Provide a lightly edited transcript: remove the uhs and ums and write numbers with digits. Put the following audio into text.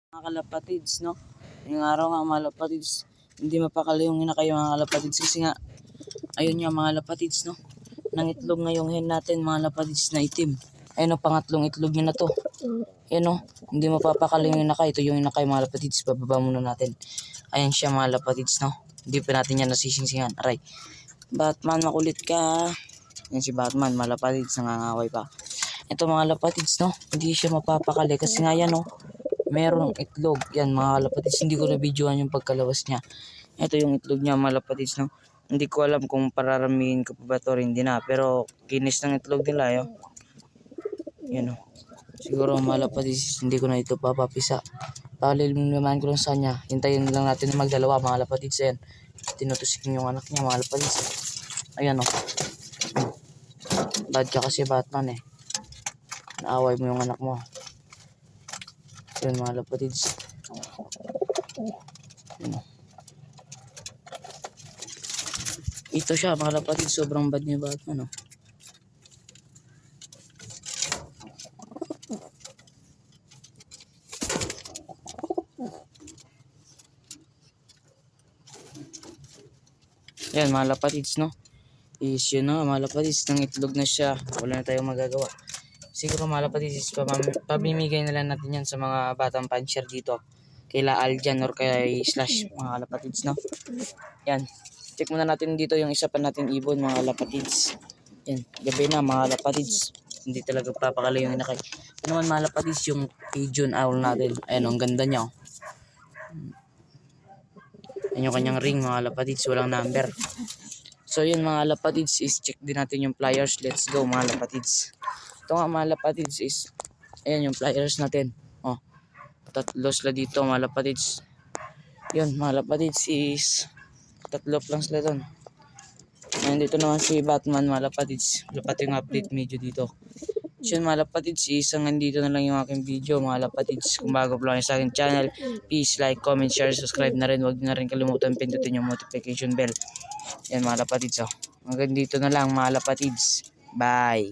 Mga kalapatids, no? Yung araw nga mga kalapatids, hindi mapakali yung ina kayo mga kalapatids kasi nga, ayun nga mga kalapatids, no? Nangitlog nga yung hen natin mga kalapatids na itim. Ayun o, pangatlong itlog niya na to. Ayun o, hindi mapapakali yung ina kayo. Ito yung ina kayo mga kalapatids, bababa muna natin. Ayan siya mga kalapatids, no? Hindi pa natin yan nasisingsingan. Aray, Batman, makulit ka. Yan si Batman, mga kalapatids, nangangaway pa. Ito mga kalapatids, no? Hindi siya mapapakali kasi nga yan, no? Merong itlog. Yan mga kalapatids, hindi ko na videoan yung pagkalabas niya. Ito yung itlog niya mga kalapatids, no? Hindi ko alam kung pararamihin ko pa ba ito, hindi na. Pero kinis ng itlog nila, yo. Yan o. Siguro mga kalapatids, hindi ko na ito papapisa. Paliliman ko lang sa kanya. Hintayin lang natin na magdalawa mga kalapatids. Ayan. Tinutusikin yung anak niya mga kalapatids. Ayan o. Bad ka kasi Batman eh. Naaway mo yung anak mo. Yun mga kalapatids. Ito siya mga kalapatids. Sobrang bad niya Batman oh. Yan mga kalapatids no. Is yun no mga kalapatids. Nang itlog na siya. Wala na tayong magagawa. Siguro mga kalapatids, pamimigay na lang natin yan sa mga batang puncher dito. Kaila Aljan or kay Slash mga kalapatids, no? Yan. Check muna natin dito yung isa pa natin ibon mga kalapatids. Yan. Gabi na mga kalapatids. Hindi talaga papakali yung inakay. Ito naman mga kalapatids yung pigeon owl natin. Ayan, ang ganda niya. Oh. Yan yung kanyang ring mga kalapatids. Walang number. So yun mga kalapatids is check din natin yung pliers. Let's go mga kalapatids. Ito nga mga lapatids is, ayan yung pliers natin. Oh, tatlo sila dito mga lapatids. Yun mga lapatids is, tatlo lang sila doon. Ayan dito naman si Batman mga lapatids. Lapat yung update video dito. So yun mga lapatids is, hanggang dito na lang yung aking video mga lapatids. Kung bago pa lang sa aking channel, please like, comment, share, subscribe na rin. Huwag na rin kalimutan pindutin yung notification bell. Yan mga lapatids oh. Hanggang dito na lang mga lapatids. Bye!